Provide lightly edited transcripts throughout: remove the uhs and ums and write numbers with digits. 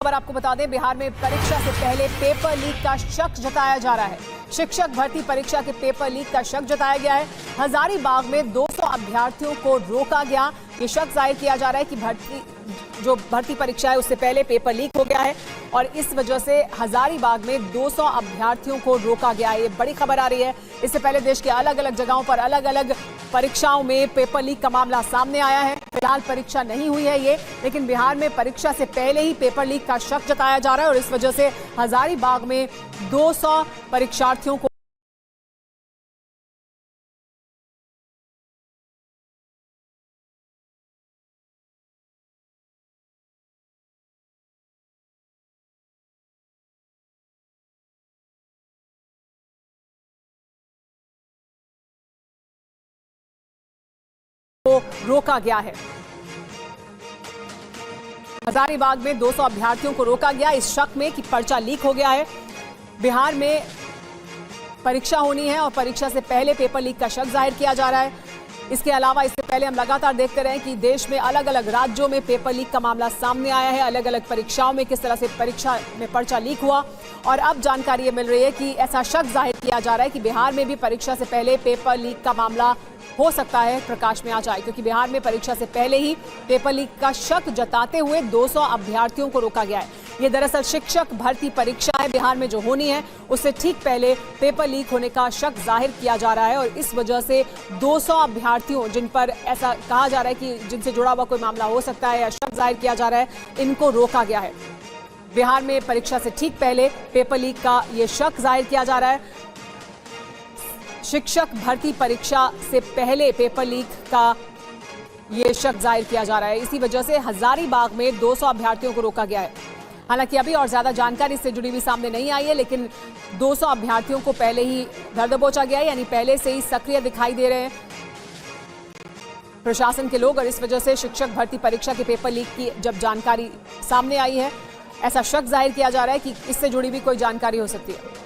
खबर आपको बता दें, बिहार में परीक्षा से पहले पेपर लीक का शक जताया जा रहा है। शिक्षक भर्ती परीक्षा के पेपर लीक का शक जताया गया है। हजारीबाग में 200 अभ्यर्थियों को रोका गया। ये शक जाहिर किया जा रहा है कि भर्ती परीक्षा है उससे पहले पेपर लीक हो गया है और इस वजह से हजारीबाग में 200 अभ्यर्थियों को रोका गया है। ये बड़ी खबर आ रही है। इससे पहले देश के अलग अलग जगहों पर अलग अलग परीक्षाओं में पेपर लीक का मामला सामने आया है। फिलहाल परीक्षा नहीं हुई है लेकिन बिहार में परीक्षा से पहले ही पेपर लीक का शक जताया जा रहा है और इस वजह से हजारीबाग में 200 परीक्षार्थियों को रोका गया है। हजारीबाग में 200 अभ्यर्थियों को रोका गया इस शक में कि पर्चा लीक हो गया है। बिहार में परीक्षा होनी है और परीक्षा से पहले पेपर लीक का शक जाहिर किया जा रहा है। इसके अलावा इससे पहले हम लगातार देखते रहे कि देश में अलग अलग राज्यों में पेपर लीक का मामला सामने आया है। अलग अलग परीक्षाओं में किस तरह से परीक्षा में पर्चा लीक हुआ और अब जानकारी ये मिल रही है कि ऐसा शक जाहिर किया जा रहा है कि बिहार में भी परीक्षा से पहले पेपर लीक का मामला हो सकता है प्रकाश में आ जाए, क्योंकि बिहार में परीक्षा से पहले ही पेपर लीक का शक जताते हुए 200 अभ्यर्थियों को रोका गया है। ये दरअसल शिक्षक भर्ती परीक्षा है बिहार में जो होनी है उससे ठीक पहले पेपर लीक होने का शक जाहिर किया जा रहा है और इस वजह से 200 अभ्यर्थियों जिन पर ऐसा कहा जा रहा है कि जिनसे जुड़ा हुआ कोई मामला हो सकता है या शक जाहिर किया जा रहा है, इनको रोका गया है। बिहार में परीक्षा से ठीक पहले पेपर लीक का ये शक जाहिर किया जा रहा है। शिक्षक भर्ती परीक्षा से पहले पेपर लीक का ये शक जाहिर किया जा रहा है। इसी वजह से हजारीबाग में 200 अभ्यर्थियों को रोका गया है। हालांकि अभी और ज्यादा जानकारी इससे जुड़ी हुई सामने नहीं आई है, लेकिन 200 अभ्यर्थियों को पहले ही धर दबोचा गया है, यानी पहले से ही सक्रिय दिखाई दे रहे हैं प्रशासन के लोग और इस वजह से शिक्षक भर्ती परीक्षा के पेपर लीक की जब जानकारी सामने आई है, ऐसा शक जाहिर किया जा रहा है कि इससे जुड़ी भी कोई जानकारी हो सकती है।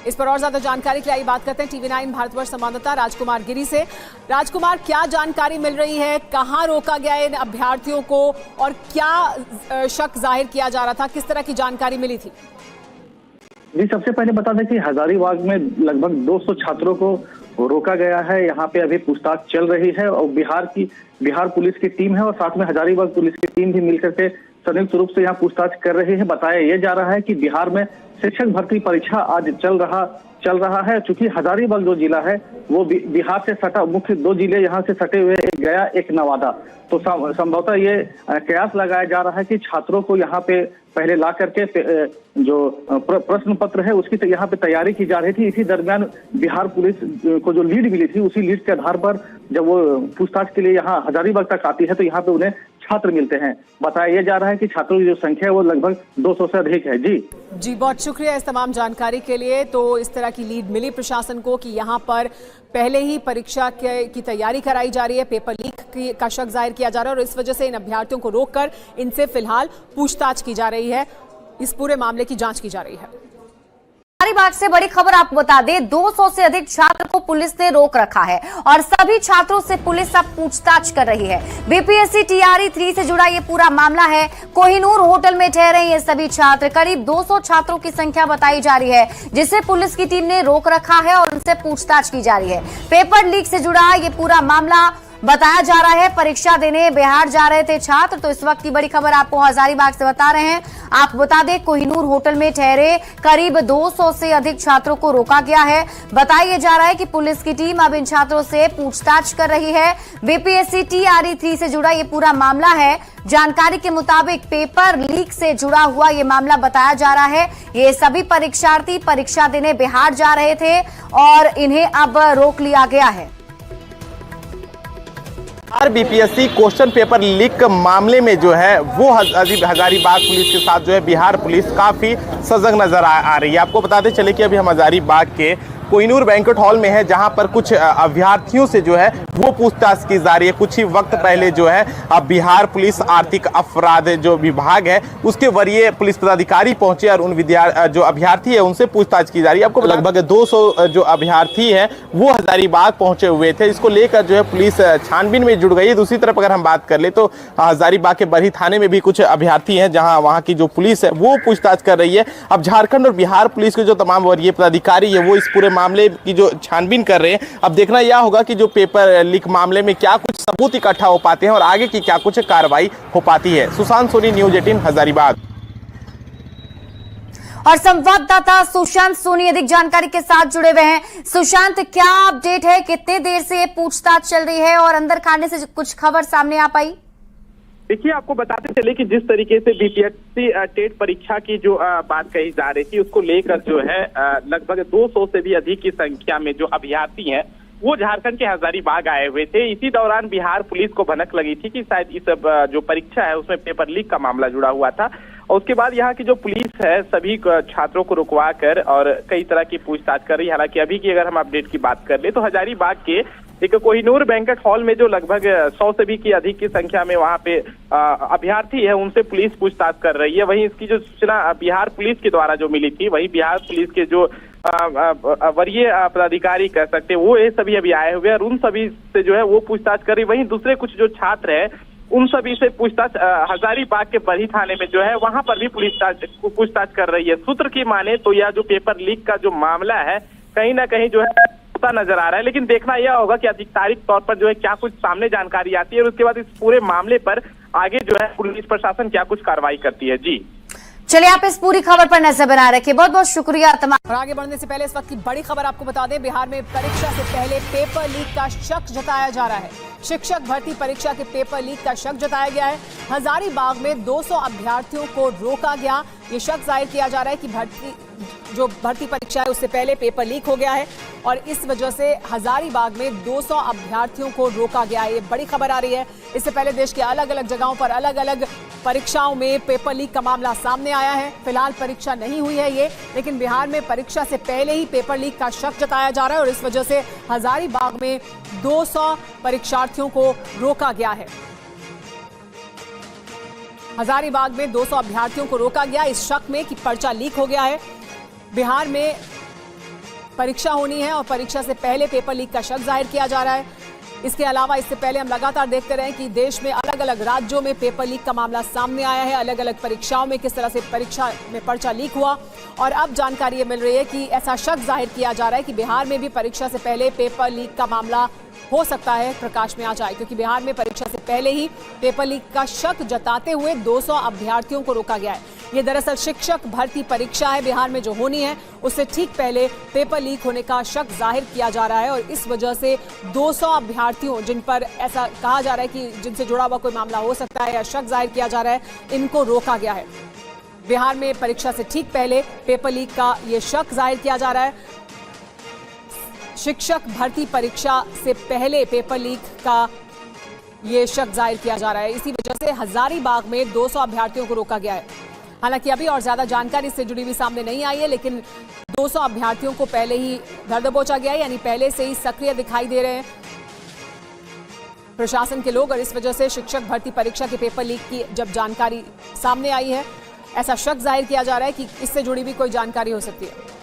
इस पर और ज्यादा जानकारी के लिए बात करते हैं TV9 भारतवर्ष संवाददाता राजकुमार गिरी से। राजकुमार, क्या जानकारी मिल रही है, कहां रोका गया इन अभ्यर्थियों को और क्या शक जाहिर किया जा रहा था, किस तरह की जानकारी मिली थी? जी, सबसे पहले बता दें कि हजारीबाग में लगभग 200 छात्रों को रोका गया है। यहाँ पे अभी पूछताछ चल रही है और बिहार पुलिस की टीम है और साथ में हजारीबाग पुलिस की टीम भी मिलकर के संयुक्त रूप से यहाँ पूछताछ कर रही है। बताया ये जा रहा है कि बिहार में शिक्षक भर्ती परीक्षा आज चल रहा है। चूंकि हजारीबाग जो जिला है वो बिहार से सटा, मुख्य 2 जिले यहाँ से सटे हुए, एक गया एक नवादा, तो संभवतः ये कयास लगाया जा रहा है कि छात्रों को यहाँ पे पहले ला करके जो प्रश्न पत्र है उसकी यहाँ पे तैयारी की जा रही थी। इसी दरमियान बिहार पुलिस को जो लीड मिली थी उसी लीड के आधार पर जब वो पूछताछ के लिए यहाँ हजारीबाग तक आती है तो यहाँ पे उन्हें छात्र मिलते हैं। बताया यह जा रहा है कि छात्रों की जो संख्या है वो लगभग 200 से अधिक है। जी, बहुत शुक्रिया इस तमाम जानकारी के लिए। तो इस तरह की लीड मिली प्रशासन को कि यहाँ पर पहले ही परीक्षा की तैयारी कराई जा रही है, पेपर लीक का शक जाहिर किया जा रहा है और इस वजह से इन अभ्यर्थियों को रोककर इनसे फिलहाल पूछताछ की जा रही है, इस पूरे मामले की जांच की जा रही है। हजारीबाग से बड़ी खबर आपको बता दें, 200 से अधिक छात्र को पुलिस ने रोक रखा है और सभी छात्रों से पुलिस अब पूछताछ कर रही है। बीपीएससी टीआरई 3 से जुड़ा ये पूरा मामला है। कोहिनूर होटल में ठहरे ये सभी छात्र, करीब 200 छात्रों की संख्या बताई जा रही है, जिसे पुलिस की टीम ने रोक रखा है और उनसे पूछताछ की जा रही है। पेपर लीक से जुड़ा ये पूरा मामला बताया जा रहा है। परीक्षा देने बिहार जा रहे थे छात्र, तो इस वक्त की बड़ी खबर आपको हजारीबाग से बता रहे हैं। आपको बता दें, कोहिनूर होटल में ठहरे करीब 200 से अधिक छात्रों को रोका गया है। बताया जा रहा है कि पुलिस की टीम अब इन छात्रों से पूछताछ कर रही है। बीपीएससी टीआरई 3 से जुड़ा ये पूरा मामला है। जानकारी के मुताबिक पेपर लीक से जुड़ा हुआ ये मामला बताया जा रहा है। ये सभी परीक्षार्थी परीक्षा देने बिहार जा रहे थे और इन्हें अब रोक लिया गया है। बीपीएससी क्वेश्चन पेपर लीक मामले में जो है वो हजारीबाग पुलिस के साथ जो है बिहार पुलिस काफी सजग नजर आ रही है। आपको बताते चले कि अभी हम हजारीबाग के कोहिनूर बैंक्वेट हॉल में है, जहां पर कुछ अभ्यर्थियों से जो है वो पूछताछ की जा रही है। कुछ ही वक्त पहले जो है अब बिहार पुलिस आर्थिक अपराध जो विभाग है उसके वरीय पुलिस पदाधिकारी पहुंचे और उन जो अभ्यर्थी है उनसे पूछताछ की जा रही है। आपको लगभग 200 जो अभ्यर्थी है वो हजारीबाग पहुंचे हुए थे। इसको लेकर जो है पुलिस छानबीन में जुट गई है। दूसरी तरफ अगर हम बात कर ले तो हजारीबाग के बरही थाने में भी कुछ अभ्यर्थी हैं, जहां वहां की जो पुलिस है वो पूछताछ कर रही है। अब झारखंड और बिहार पुलिस के जो तमाम वरीय पदाधिकारी है वो इस पूरे मामले की जो छानबीन कर रहे हैं। अब देखना यह होगा कि जो पेपर लीक मामले में क्या कुछ सबूत इकट्ठा हो पाते हैं और आगे की क्या कुछ कार्रवाई हो पाती है। सुशांत सोनी, न्यूज़ 18 हजारीबाग। और संवाददाता सुशांत सोनी अधिक जानकारी के साथ जुड़े हुए हैं। सुशांत, क्या अपडेट है? कितने देर से ये पूछताछ चल रही है और अंदर खाने से कुछ खबर सामने आ पाई? देखिए, आपको बताते चले कि जिस तरीके से बीपीएससी टेट परीक्षा की जो बात कही जा रही थी उसको लेकर जो है लगभग 200 से भी अधिक की संख्या में जो अभ्यर्थी हैं वो झारखंड के हजारीबाग आए हुए थे। इसी दौरान बिहार पुलिस को भनक लगी थी कि शायद इस जो परीक्षा है उसमें पेपर लीक का मामला जुड़ा हुआ था। और उसके बाद यहाँ की जो पुलिस है सभी छात्रों को रुकवा कर और कई तरह की पूछताछ कर रही है। हालांकि अभी की अगर हम अपडेट की बात कर ले तो हजारीबाग के एक कोहिनूर बैंक्वेट हॉल में जो लगभग 100 से भी की अधिक की संख्या में वहां पे अभ्यर्थी है उनसे पुलिस पूछताछ कर रही है। वहीं इसकी जो सूचना बिहार पुलिस के द्वारा जो मिली थी, वहीं बिहार पुलिस के जो वरीय पदाधिकारी कह सकते हैं वो ये सभी अभी आए हुए हैं और उन सभी से जो है वो पूछताछ कर रही। वहीं दूसरे कुछ जो छात्र हैं उन सभी से पूछताछ हजारीबाग के बरही थाने में जो है वहां पर भी पुलिस पूछताछ कर रही है। सूत्र की माने तो यह जो पेपर लीक का जो मामला है कहीं ना कहीं जो है नजर आ रहा है, लेकिन देखना यह होगा कि आधिकारिक तौर पर जो है क्या कुछ सामने जानकारी आती है और उसके बाद इस पूरे मामले पर आगे जो है पुलिस प्रशासन क्या कुछ कार्रवाई करती है। जी चलिए, आप इस पूरी खबर पर नजर बना रखिए। बहुत बहुत शुक्रिया तमाम। और आगे बढ़ने से पहले इस वक्त की बड़ी खबर आपको बता दें, बिहार में परीक्षा से पहले पेपर लीक का शक जताया जा रहा है। शिक्षक भर्ती परीक्षा के पेपर लीक का शक जताया गया है। हजारीबाग में 200 अभ्यर्थियों को रोका गया। ये शक जाहिर किया जा रहा है कि भर्ती परीक्षा है उससे पहले पेपर लीक हो गया है और इस वजह से हजारीबाग में 200 अभ्यर्थियों को रोका गया है। ये बड़ी खबर आ रही है। इससे पहले देश के अलग अलग जगहों पर अलग अलग परीक्षाओं में पेपर लीक का मामला सामने आया है। फिलहाल परीक्षा नहीं हुई है ये, लेकिन बिहार में परीक्षा से पहले ही पेपर लीक का शक जताया जा रहा है और इस वजह से हजारीबाग में 200 परीक्षार्थियों को रोका गया है। हजारीबाग में 200 अभ्यर्थियों को रोका गया इस शक में कि पर्चा लीक हो गया है। बिहार में परीक्षा होनी है और परीक्षा से पहले पेपर लीक का शक जाहिर किया जा रहा है। इसके अलावा इससे पहले हम लगातार देखते रहे कि देश में अलग अलग राज्यों में पेपर लीक का मामला सामने आया है। अलग अलग परीक्षाओं में किस तरह से परीक्षा में पर्चा लीक हुआ और अब जानकारी ये मिल रही है कि ऐसा शक जाहिर किया जा रहा है कि बिहार में भी परीक्षा से पहले पेपर लीक का मामला हो सकता है प्रकाश में आ जाए, क्योंकि बिहार में परीक्षा से पहले ही पेपर लीक का शक जताते हुए 200 अभ्यर्थियों को रोका गया है। ये दरअसल शिक्षक भर्ती परीक्षा है बिहार में जो होनी है उससे ठीक पहले पेपर लीक होने का शक जाहिर किया जा रहा है और इस वजह से 200 अभ्यर्थियों जिन पर ऐसा कहा जा रहा है कि जिनसे जुड़ा हुआ कोई मामला हो सकता है या शक जाहिर किया जा रहा है, इनको रोका गया है। बिहार में परीक्षा से ठीक पहले पेपर लीक का ये शक जाहिर किया जा रहा है। शिक्षक भर्ती परीक्षा से पहले पेपर लीक का ये शक जाहिर किया जा रहा है। इसी वजह से हजारीबाग में 200 अभ्यर्थियों को रोका गया है। हालांकि अभी और ज्यादा जानकारी इससे जुड़ी हुई सामने नहीं आई है, लेकिन 200 अभ्यर्थियों को पहले ही धर दबोचा गया है, यानी पहले से ही सक्रिय दिखाई दे रहे हैं प्रशासन के लोग और इस वजह से शिक्षक भर्ती परीक्षा के पेपर लीक की जब जानकारी सामने आई है ऐसा शक जाहिर किया जा रहा है कि इससे जुड़ी भी कोई जानकारी हो सकती है।